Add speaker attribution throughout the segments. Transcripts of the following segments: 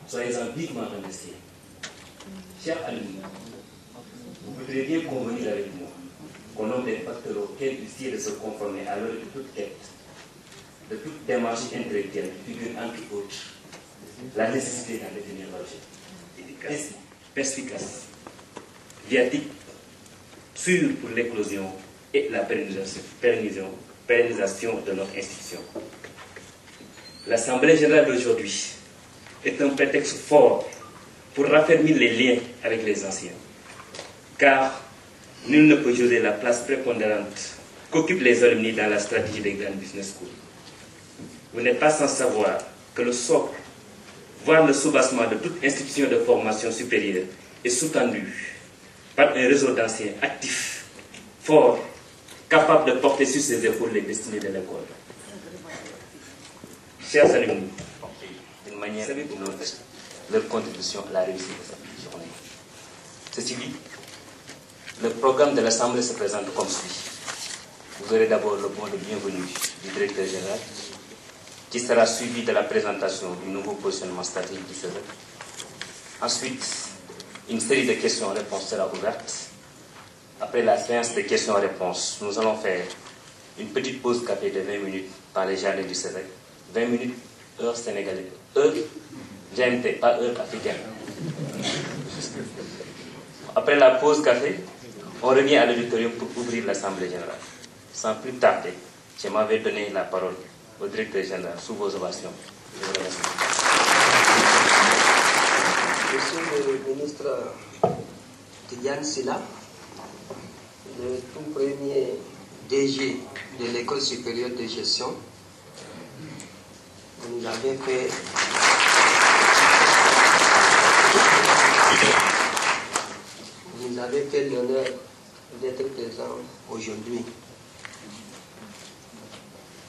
Speaker 1: soyez-en vivement remerciés. Chers alumni, vous voudrez bien convenir avec moi qu'au nom des facteurs auxquels il sied de se conformer à l'heure de toute quête, de toute démarche intellectuelle, figure entre autres la nécessité d'en définir l'objet. Ainsi, perspicace, viatique, sûr pour l'éclosion et la pérennisation de notre institution. L'Assemblée générale d'aujourd'hui est un prétexte fort pour raffermir les liens avec les anciens, car nul ne peut juger la place prépondérante qu'occupent les alumni dans la stratégie des grandes business schools. Vous n'êtes pas sans savoir que le socle, voire le soubassement de toute institution de formation supérieure est sous-tendu par un réseau d'anciens actifs, forts, capables de porter sur ses épaules les destinées de l'école. Chers alumni, d'une manière ou d'une autre, leur contribution à la réussite de cette journée. Ceci dit, le programme de l'Assemblée se présente comme suit. Vous aurez d'abord le mot de bienvenue du directeur général, qui sera suivi de la présentation du nouveau positionnement stratégique du CESEC. Ensuite, une série de questions-réponses sera ouverte. Après la séance de questions-réponses, nous allons faire une petite pause café de 20 minutes par les jardins du CESEC. 20 minutes, heure sénégalaise. Heure GMT, pas heure africaine. Après la pause café, on revient à l'auditorium pour ouvrir l'Assemblée générale. Sans plus tarder, je m'avais donné la parole au directeur général sous vos ovations. Je vous remercie.
Speaker 2: Monsieur le ministre Tidiane Sylla, le tout premier DG de l'École supérieure de gestion, vous nous avez fait l'honneur d'être présent aujourd'hui.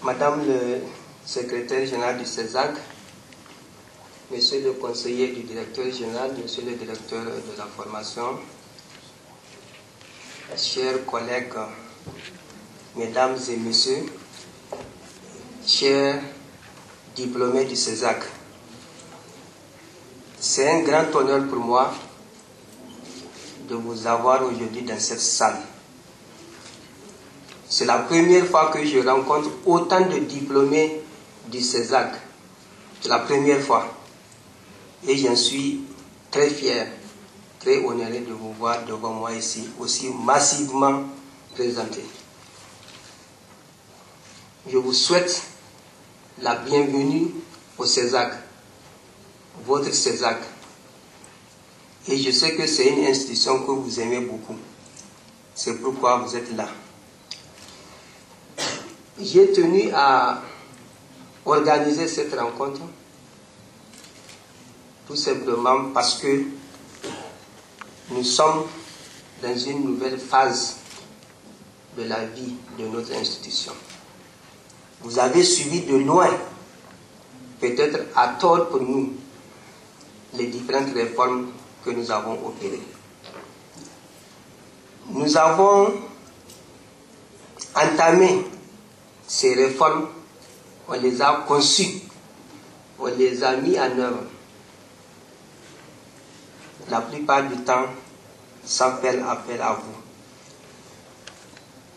Speaker 2: Madame le secrétaire général du CESAC, monsieur le conseiller du directeur général, monsieur le directeur de la formation, chers collègues, mesdames et messieurs, chers diplômés du CESAC, c'est un grand honneur pour moi de vous avoir aujourd'hui dans cette salle. C'est la première fois que je rencontre autant de diplômés du CESAC. C'est la première fois. Et j'en suis très fier, très honoré de vous voir devant moi ici, aussi massivement présenté. Je vous souhaite la bienvenue au CESAC, votre CESAC. Et je sais que c'est une institution que vous aimez beaucoup. C'est pourquoi vous êtes là. J'ai tenu à organiser cette rencontre tout simplement parce que nous sommes dans une nouvelle phase de la vie de notre institution. Vous avez suivi de loin, peut-être à tort pour nous, les différentes réformes que nous avons opérées. Nous avons entamé ces réformes, on les a conçues, on les a mis en œuvre. La plupart du temps, sans faire appel à vous.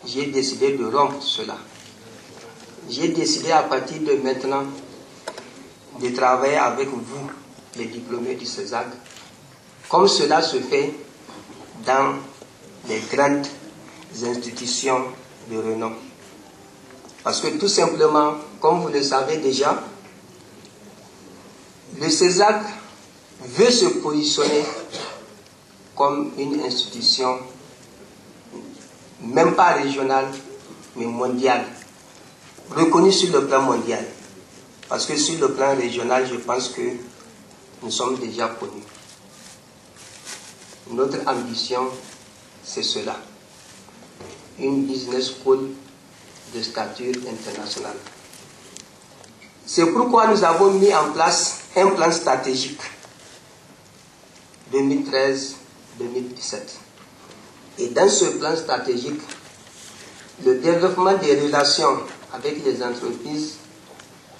Speaker 2: J'ai décidé de rompre cela. J'ai décidé à partir de maintenant de travailler avec vous, les diplômés du CESAC, comme cela se fait dans les grandes institutions de renom. Parce que tout simplement, comme vous le savez déjà, le CESAC veut se positionner comme une institution, même pas régionale, mais mondiale, reconnue sur le plan mondial. Parce que sur le plan régional, je pense que nous sommes déjà connus. Notre ambition, c'est cela. Une business school de stature internationale. C'est pourquoi nous avons mis en place un plan stratégique 2013-2017. Et dans ce plan stratégique, le développement des relations avec les entreprises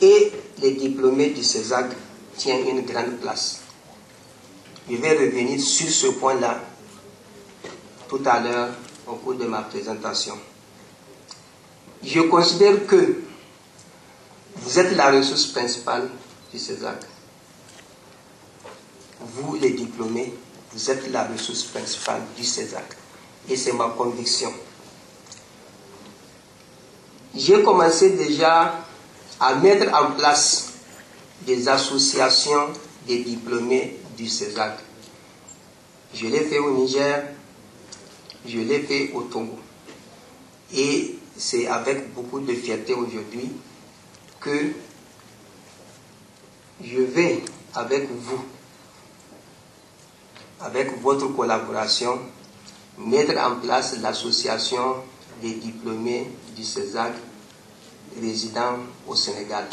Speaker 2: et les diplômés du CESAC tient une grande place. Je vais revenir sur ce point-là tout à l'heure au cours de ma présentation. Je considère que vous êtes la ressource principale du CESAC. Vous, les diplômés, vous êtes la ressource principale du CESAC. Et c'est ma conviction. J'ai commencé déjà à mettre en place des associations des diplômés du CESAC. Je l'ai fait au Niger, je l'ai fait au Togo. Et c'est avec beaucoup de fierté aujourd'hui que je vais, avec vous, avec votre collaboration, mettre en place l'association des diplômés du CESAC résidant au Sénégal.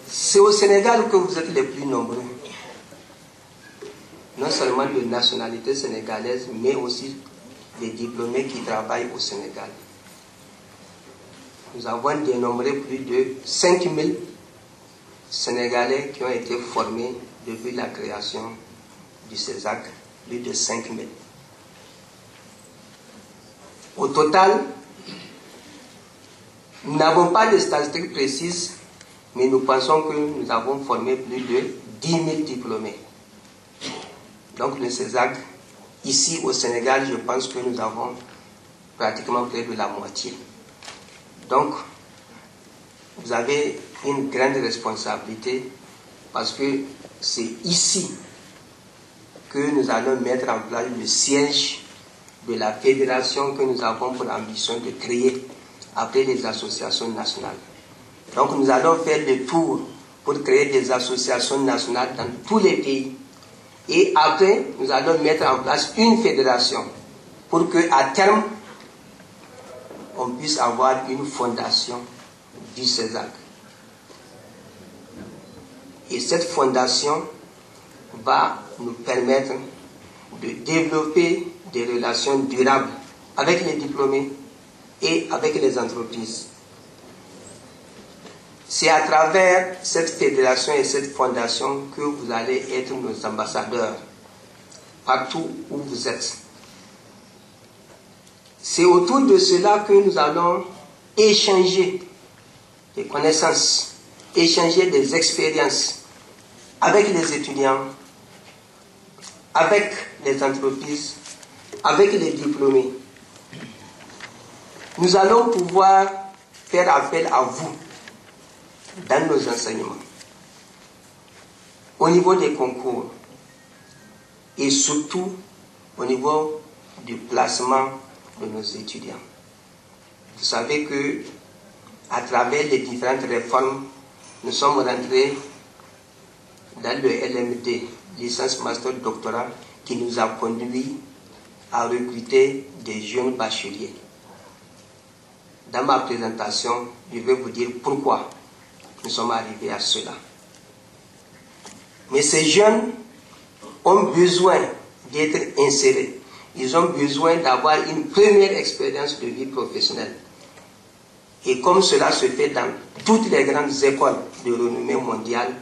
Speaker 2: C'est au Sénégal que vous êtes les plus nombreux, non seulement de nationalité sénégalaise, mais aussi les diplômés qui travaillent au Sénégal. Nous avons dénombré plus de 5000 Sénégalais qui ont été formés depuis la création du CESAC, plus de 5000. Au total, nous n'avons pas de statistiques précises, mais nous pensons que nous avons formé plus de 10 000 diplômés. Donc le CESAC, ici au Sénégal, je pense que nous avons pratiquement près de la moitié. Donc, vous avez une grande responsabilité parce que c'est ici que nous allons mettre en place le siège de la fédération que nous avons pour ambition de créer après les associations nationales. Donc nous allons faire le tour pour créer des associations nationales dans tous les pays. Et après, nous allons mettre en place une fédération pour qu'à terme, on puisse avoir une fondation du CESAC. Et cette fondation va nous permettre de développer des relations durables avec les diplômés et avec les entreprises. C'est à travers cette fédération et cette fondation que vous allez être nos ambassadeurs partout où vous êtes. C'est autour de cela que nous allons échanger des connaissances, échanger des expériences avec les étudiants, avec les entreprises, avec les diplômés. Nous allons pouvoir faire appel à vous dans nos enseignements, au niveau des concours et surtout au niveau du placement de nos étudiants. Vous savez que à travers les différentes réformes, nous sommes rentrés dans le LMD, licence, master, doctorat, qui nous a conduit à recruter des jeunes bacheliers. Dans ma présentation, je vais vous dire pourquoi nous sommes arrivés à cela. Mais ces jeunes ont besoin d'être insérés. Ils ont besoin d'avoir une première expérience de vie professionnelle. Et comme cela se fait dans toutes les grandes écoles de renommée mondiale,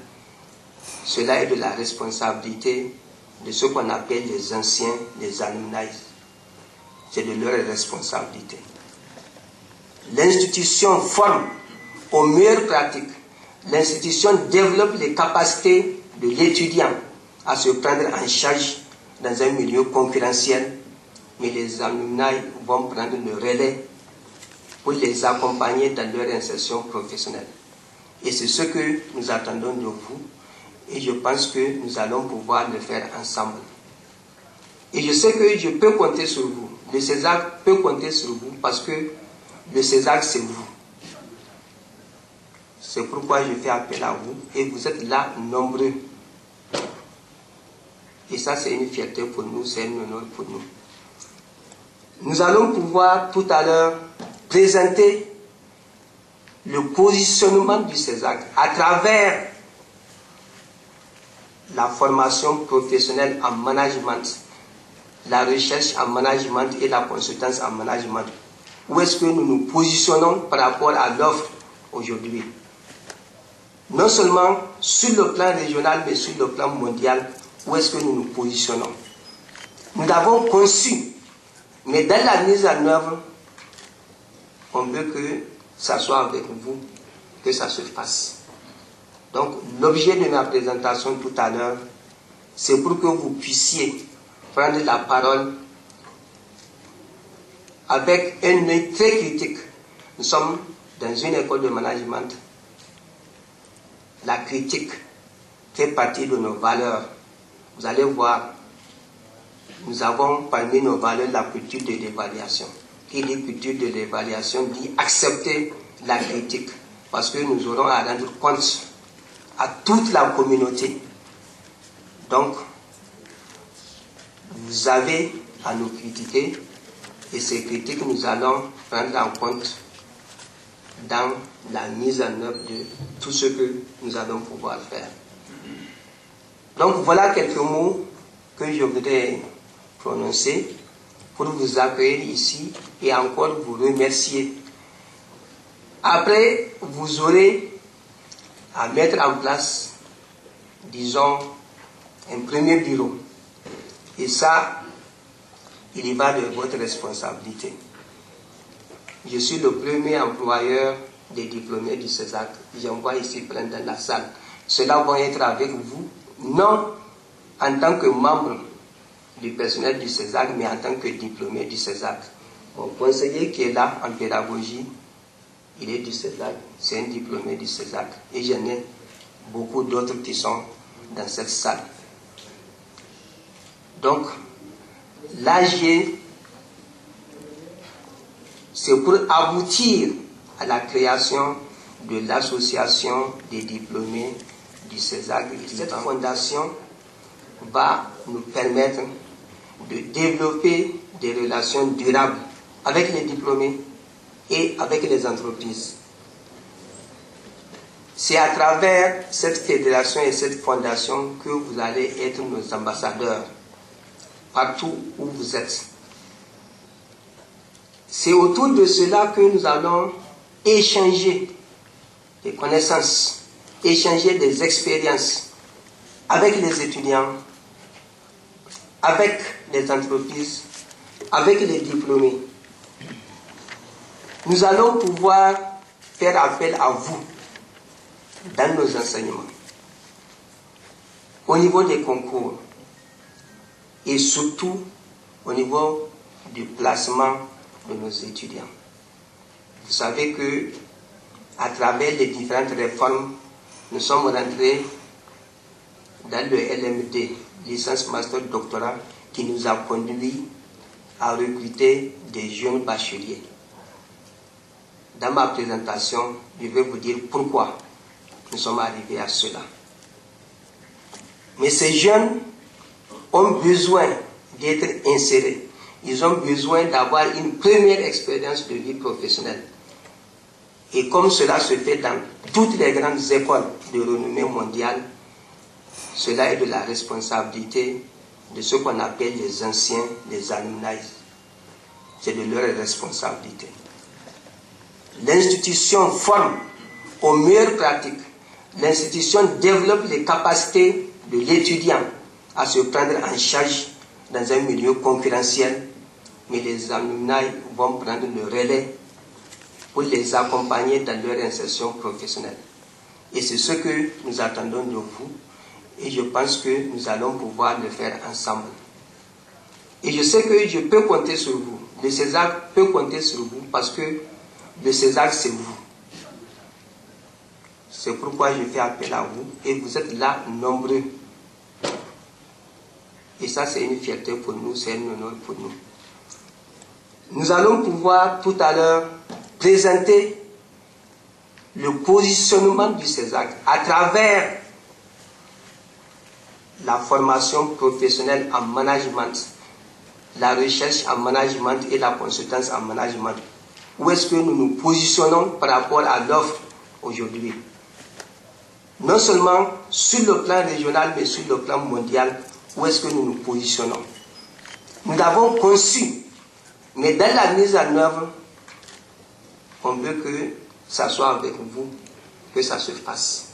Speaker 2: cela est de la responsabilité de ce qu'on appelle les anciens, les alumni. C'est de leur responsabilité. L'institution forme aux meilleures pratiques. L'institution développe les capacités de l'étudiant à se prendre en charge dans un milieu concurrentiel, mais les alumni vont prendre le relais pour les accompagner dans leur insertion professionnelle. Et c'est ce que nous attendons de vous, et je pense que nous allons pouvoir le faire ensemble. Et je sais que je peux compter sur vous. Le CESAC peut compter sur vous parce que le CESAC, c'est vous. C'est pourquoi je fais appel à vous et vous êtes là nombreux. Et ça, c'est une fierté pour nous, c'est un honneur pour nous. Nous allons pouvoir tout à l'heure présenter le positionnement du CESAC à travers la formation professionnelle en management, la recherche en management et la consultance en management. Où est-ce que nous nous positionnons par rapport à l'offre aujourd'hui? non seulement sur le plan régional, mais sur le plan mondial, où est-ce que nous nous positionnons. Nous l'avons conçu, mais dans la mise en œuvre, on veut que ça soit avec vous, que ça se fasse. Donc, l'objet de ma présentation tout à l'heure, c'est pour que vous puissiez prendre la parole avec un œil très critique. Nous sommes dans une école de management. La critique fait partie de nos valeurs. Vous allez voir, nous avons parmi nos valeurs la culture de l'évaluation. Qui dit culture de l'évaluation dit accepter la critique. Parce que nous aurons à rendre compte à toute la communauté. Donc, vous avez à nous critiquer et ces critiques, nous allons prendre en compte dans la mise en œuvre de tout ce que nous allons pouvoir faire. Donc, voilà quelques mots que je voudrais prononcer pour vous accueillir ici et encore vous remercier. Après, vous aurez à mettre en place, disons, un premier bureau. Et ça, il y va de votre responsabilité. Je suis le premier employeur des diplômés du CESAC. J'en vois ici plein dans la salle. Ceux-là vont être avec vous, non en tant que membre du personnel du CESAC, mais en tant que diplômé du CESAC. Mon conseiller qui est là en pédagogie, il est du CESAC, c'est un diplômé du CESAC. Et j'en ai beaucoup d'autres qui sont dans cette salle. Donc, l'AG, c'est pour aboutir à la création de l'association des diplômés du CESAC. Cette fondation va nous permettre de développer des relations durables avec les diplômés et avec les entreprises. C'est à travers cette fédération et cette fondation que vous allez être nos ambassadeurs partout où vous êtes. C'est autour de cela que nous allons échanger des connaissances, échanger des expériences avec les étudiants, avec les entreprises, avec les diplômés. Nous allons pouvoir faire appel à vous dans nos enseignements, au niveau des concours et surtout au niveau du placement de nos étudiants. Vous savez que à travers les différentes réformes, nous sommes rentrés dans le LMD, licence, master, doctorat, qui nous a conduit à recruter des jeunes bacheliers. Dans ma présentation, je vais vous dire pourquoi nous sommes arrivés à cela. Mais ces jeunes ont besoin d'être insérés. Ils ont besoin d'avoir une première expérience de vie professionnelle. Et comme cela se fait dans toutes les grandes écoles de renommée mondiale, cela est de la responsabilité de ce qu'on appelle les anciens, les alumni. C'est de leur responsabilité. L'institution forme aux meilleures pratiques. L'institution développe les capacités de l'étudiant à se prendre en charge dans un milieu concurrentiel, mais les alumni vont prendre le relais pour les accompagner dans leur insertion professionnelle. Et c'est ce que nous attendons de vous, et je pense que nous allons pouvoir le faire ensemble. Et je sais que je peux compter sur vous. Le CESAC peut compter sur vous parce que le CESAC, c'est vous. C'est pourquoi je fais appel à vous et vous êtes là nombreux. Et ça, c'est une fierté pour nous, c'est un honneur pour nous. Nous allons pouvoir tout à l'heure présenter le positionnement du CESAC à travers la formation professionnelle en management, la recherche en management et la consultance en management. Où est-ce que nous nous positionnons par rapport à l'offre aujourd'hui? Non seulement sur le plan régional, mais sur le plan mondial, où est-ce que nous nous positionnons? Nous l'avons conçu, mais dans la mise en œuvre, on veut que ça soit avec vous, que ça se fasse.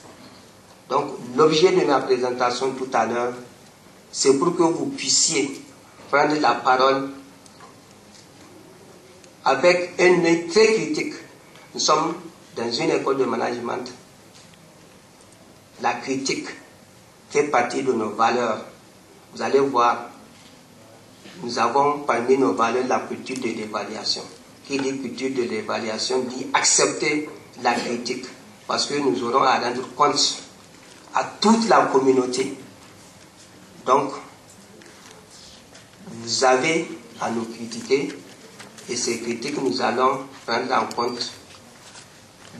Speaker 2: Donc, l'objet de ma présentation tout à l'heure, c'est pour que vous puissiez prendre la parole avec un œil très critique. Nous sommes dans une école de management. La critique fait partie de nos valeurs. Vous allez voir, nous avons parmi nos valeurs la culture de l'évaluation. Qui dit culture de l'évaluation dit accepter la critique. Parce que nous aurons à rendre compte à toute la communauté. Donc, vous avez à nous critiquer et ces critiques, nous allons prendre en compte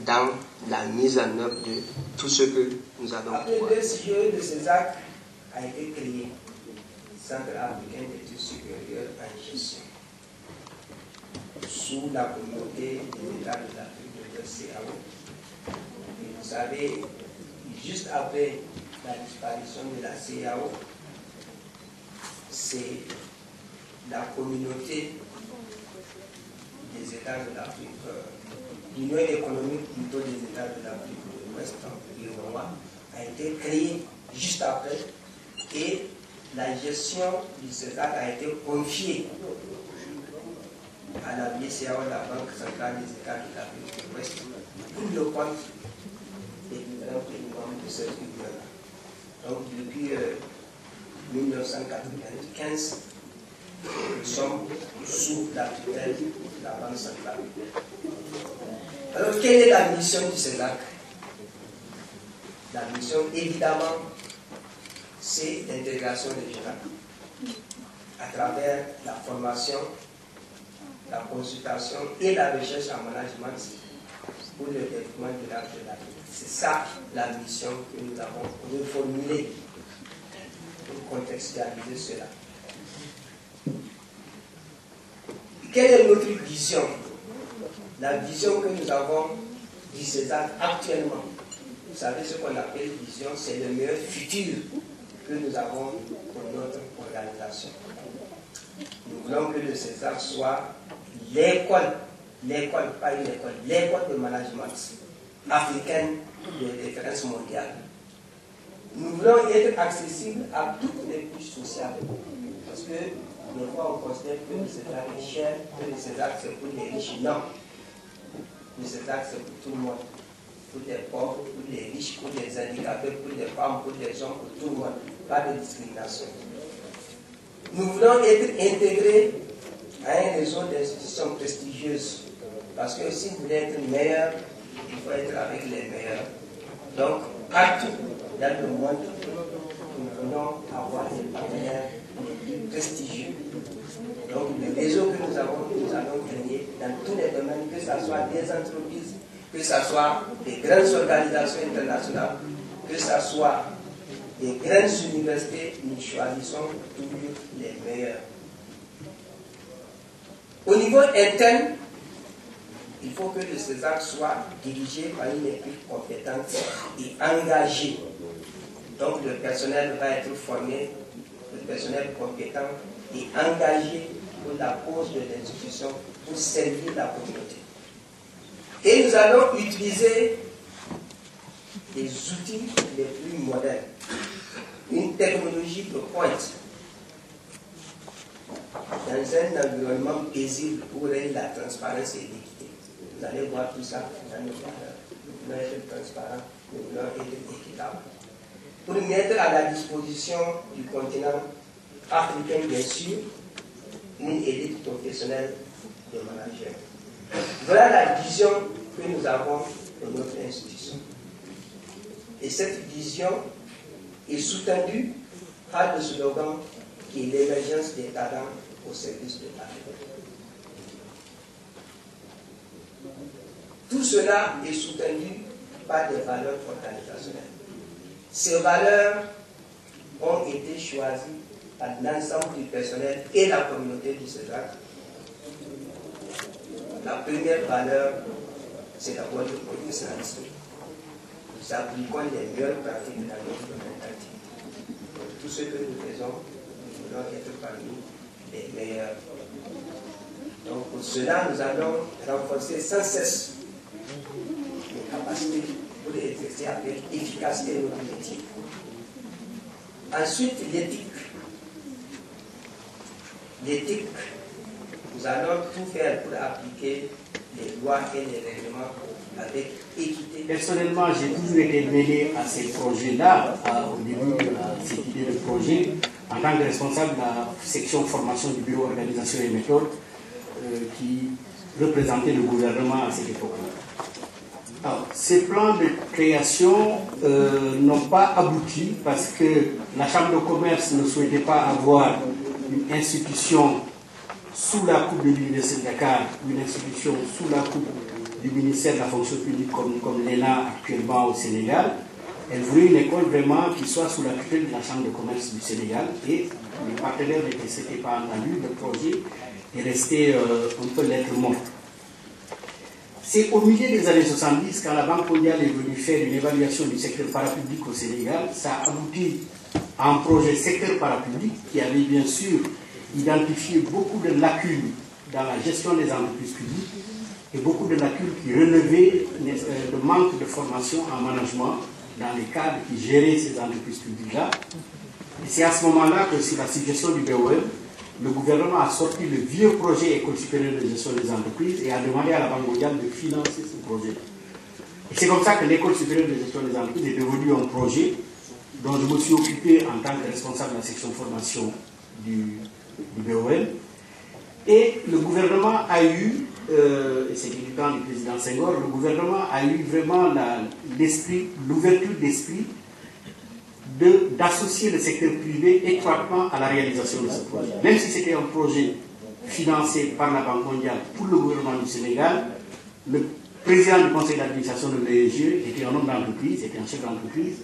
Speaker 2: dans la mise en œuvre de tout ce que nous allons pouvoir.
Speaker 3: Après 2 CIE, le CESAC a été créé, Centre africain d'études supérieures en gestion, sous la communauté des États de l'Afrique de l'Ouest, CAO. Et vous savez, juste après la disparition de la CAO, c'est la communauté des États de l'Afrique, l'Union économique plutôt des États de l'Afrique de l'Ouest, l'UEMOA, a été créée juste après et la gestion du CESAC a été confiée à la BCAO, la Banque centrale des États de l'Afrique de l'Ouest, pour le compte des différents pays membres de cette union. Donc depuis 1995, nous sommes sous la tutelle de la Banque centrale. Alors, quelle est la mission du CESAC? La mission, évidemment, c'est l'intégration régionale à travers la formation, la consultation et la recherche en management pour le développement durable de l'Afrique. C'est ça la mission que nous avons reformulée pour contextualiser cela. Quelle est notre vision? La vision que nous avons du CESAC actuellement. Vous savez ce qu'on appelle vision, c'est le meilleur futur que nous avons pour notre organisation. Nous voulons que le CESAC soit l'école, pas une école, l'école de management africaine de référence mondiale. Nous voulons être accessibles à toutes les couches sociales. Parce que des fois on considère que le CESAC est cher, que le CESAC c'est pour les riches. Non. Le CESAC c'est pour tout le monde. Pour les pauvres, pour les riches, pour les handicapés, pour les femmes, pour les hommes, pour tout le monde. Pas de discrimination. Nous voulons être intégrés à un réseau d'institutions prestigieuses. Parce que si vous voulez être meilleur, il faut être avec les meilleurs. Donc, partout dans le monde, nous voulons avoir des partenaires les plus prestigieux. Donc, le réseau que nous allons créer dans tous les domaines, que ce soit des entreprises, que ce soit des grandes organisations internationales, que ce soit des grandes universités, nous choisissons toujours les meilleurs. Au niveau interne, il faut que le CESAC soit dirigé par une équipe compétente et engagée. Donc le personnel va être formé, le personnel compétent et engagé pour la cause de l'institution, pour servir la communauté. Et nous allons utiliser des outils les plus modernes, une technologie de pointe, dans un environnement paisible pour la transparence et l'équité. Vous allez voir tout ça dans nos valeurs. Nous voulons être transparents, nous voulons être équitables. Pour mettre à la disposition du continent africain, bien sûr, une élite professionnelle de managers. Voilà la vision que nous avons de notre institution. Et cette vision est soutenue par le slogan qui est l'émergence des talents au service de l'Afrique. Tout cela est soutenu par des valeurs organisationnelles. Ces valeurs ont été choisies par l'ensemble du personnel et la communauté du CESAC. La première valeur, c'est d'abord le professionnalisme. Nous appliquons les meilleures pratiques dans notre domaine d'activité. Tout ce que nous faisons, nous voulons être parmi les meilleurs. Donc pour cela, nous allons renforcer sans cesse les capacités pour pour exercer avec efficacité notre métier. Ensuite, l'éthique. L'éthique, nous allons tout faire pour appliquer les lois et les règlements avec équité.
Speaker 4: Personnellement, j'ai toujours été mêlé à ces projets-là, au début de cette idée de projet, en tant que responsable de la section formation du bureau organisation et méthode, qui représentait le gouvernement à cette époque-là. Alors, ces plans de création n'ont pas abouti parce que la Chambre de commerce ne souhaitait pas avoir une institution sous la coupe de l'Université de Dakar, une institution sous la coupe du ministère de la fonction publique comme l'ENA actuellement au Sénégal. Elle voulait une école vraiment qui soit sous la tutelle de la Chambre de commerce du Sénégal et les partenaires ne s'étaient pas entendus, le projet est resté un peu lettre morte. C'est au milieu des années 70, quand la Banque mondiale est venue faire une évaluation du secteur parapublic au Sénégal, ça a abouti à un projet secteur parapublic qui avait bien sûr identifié beaucoup de lacunes dans la gestion des entreprises publiques et beaucoup de lacunes qui relevaient le manque de formation en management dans les cadres qui géraient ces entreprises publiques-là. Et c'est à ce moment-là que, sur la suggestion du BOM, le gouvernement a sorti le vieux projet École supérieure de gestion des entreprises et a demandé à la Banque mondiale de financer ce projet. Et c'est comme ça que l'École supérieure de gestion des entreprises est devenue un projet dont je me suis occupé en tant que responsable de la section formation du BOM. Et le gouvernement a eu, et c'était du temps du président Senghor, le gouvernement a eu vraiment l'ouverture d'esprit d'associer le secteur privé étroitement à la réalisation de ce projet. Même si c'était un projet financé par la Banque mondiale pour le gouvernement du Sénégal, le président du conseil d'administration de l'ESG était un homme d'entreprise, était un chef d'entreprise,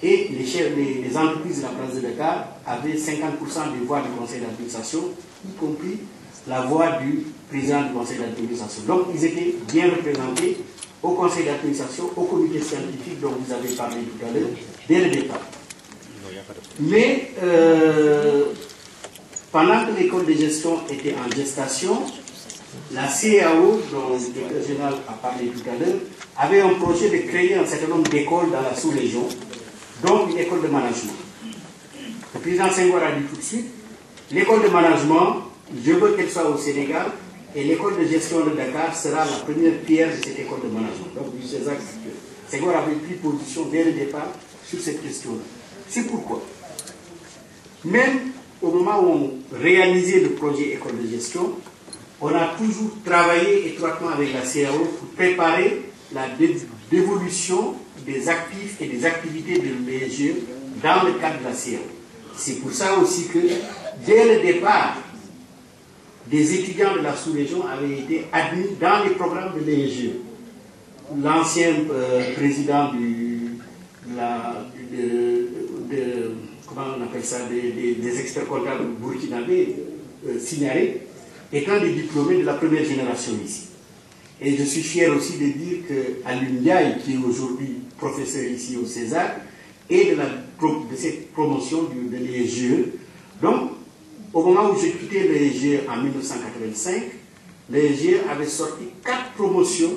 Speaker 4: et les entreprises de la place de Dakar avaient 50% des voix du conseil d'administration, y compris la voix du président du conseil d'administration. Donc ils étaient bien représentés au conseil d'administration, au comité scientifique dont vous avez parlé tout à l'heure, dès le départ. Mais pendant que l'école de gestion était en gestation, la CAO, dont le directeur général a parlé tout à l'heure, avait un projet de créer un certain nombre d'écoles dans la sous-région, dont une école de management. Le président Senghor a dit tout de suite, l'école de management, je veux qu'elle soit au Sénégal, et l'école de gestion de Dakar sera la première pierre de cette école de management. Donc, du CESAC actuel. Senghor avait pris position dès le départ sur cette question-là. C'est pourquoi, même au moment où on réalisait le projet école de gestion, on a toujours travaillé étroitement avec la CAO pour préparer la dévolution des actifs et des activités de l'ESG dans le cadre de la CAO. C'est pour ça aussi que, dès le départ, des étudiants de la sous-région avaient été admis dans les programmes de l'ESG. L'ancien président comment on appelle ça, des experts comptables burkinabés, Signaré, étant des diplômés de la première génération ici. Et je suis fier aussi de dire qu'Alun Ndiaye, qui est aujourd'hui professeur ici au César, est de cette promotion de l'ESG. Donc, au moment où j'ai quitté l'ESG en 1985, l'ESG avait sorti 4 promotions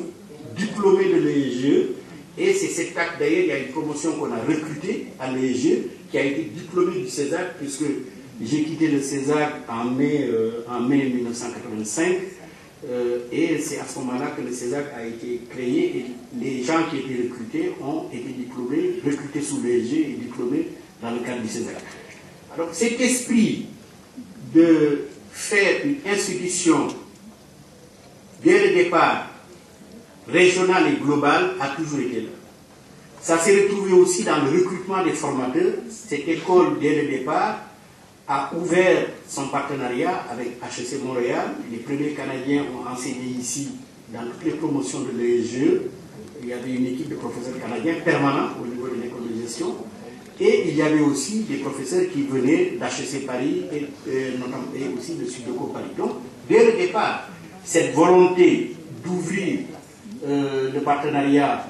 Speaker 4: diplômés de l'ESG. Et c'est cet acte, d'ailleurs, il y a une promotion qu'on a recrutée à l'ESG, qui a été diplômée du César, puisque j'ai quitté le César en mai 1985. Et c'est à ce moment-là que le César a été créé et les gens qui étaient recrutés ont été diplômés, recrutés sous l'ESG et diplômés dans le cadre du César. Alors cet esprit de faire une institution dès le départ régionale et globale a toujours été là. Ça s'est retrouvé aussi dans le recrutement des formateurs. Cette école, dès le départ, a ouvert son partenariat avec HEC Montréal. Les premiers Canadiens ont enseigné ici dans toutes les promotions de l'ESG. Il y avait une équipe de professeurs canadiens permanents au niveau de l'école de gestion. Et il y avait aussi des professeurs qui venaient d'HEC Paris et aussi de Sudoku Paris. Donc, dès le départ, cette volonté d'ouvrir le partenariat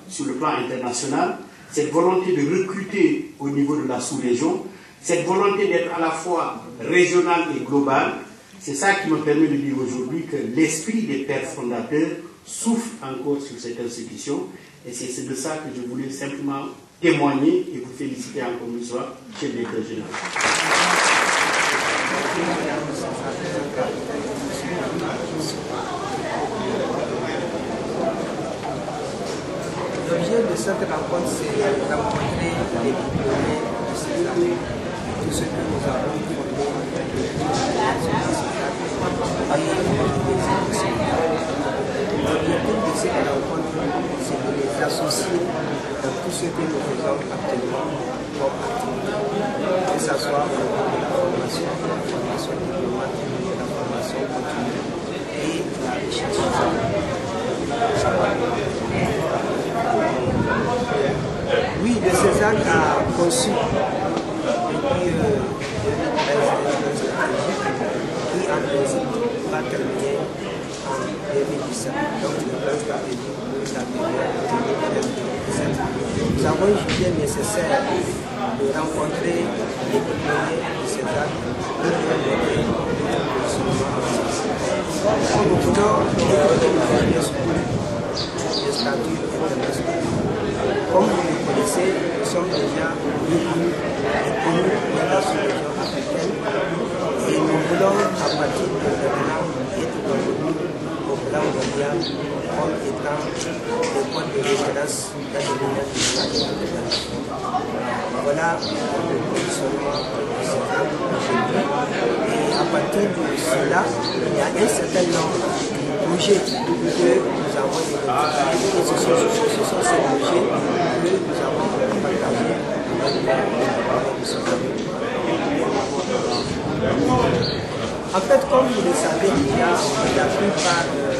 Speaker 4: sur le plan international, cette volonté de recruter au niveau de la sous-région, cette volonté d'être à la fois régionale et globale, c'est ça qui me permet de dire aujourd'hui que l'esprit des pères fondateurs souffre encore sur cette institution. Et c'est de ça que je voulais simplement témoigner et vous féliciter encore une fois, chef d'État général.
Speaker 3: L'objet de cette rencontre, c'est de rencontrer les diplômés de CESAC, tous ceux que nous avons fondés l'objectif de cette rencontre, c'est de les associer dans tout ce que nous faisons actuellement comme activité, que ce soit la formation diplomatique, la formation continue et la recherche. Oui, le CESAC a conçu depuis 2013 qui en principe va terminer en 2017. Donc le plan stratégique pour la période 2017. Nous avons jugé nécessaire de rencontrer les diplômés du CESAC pour leur donner notre positionnement. Nous voulons les statuts internationaux. Comme vous le connaissez, nous sommes déjà reconnus et connus dans la sous-région africaine et nous voulons à partir de maintenant être reconnus au plan mondial comme étant des points de référence dans le domaine du stratégie international. Voilà le positionnement du CESAC aujourd'hui. Et à partir de cela, il y a un certain nombre de projets que nous avons identifiés et ce sont ces projets que nous avons partagés avec le CESAC. En fait, comme vous le savez déjà, la plupart des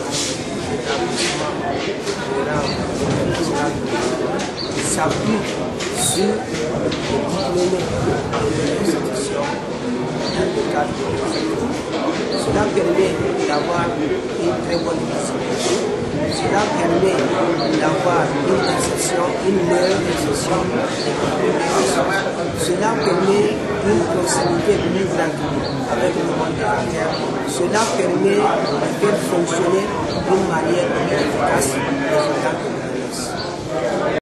Speaker 3: établissements de rang international s'appuient sur les diplômés de l'institution dans le cadre de l'enseignement. Cela permet d'avoir une très bonne visibilité. Cela permet d'avoir une insertion, une meilleure insertion des diplômés. Cela permet une proximité plus grande avec le monde des affaires. Cela permet de faire fonctionner d'une manière plus efficace les organes de gouvernance.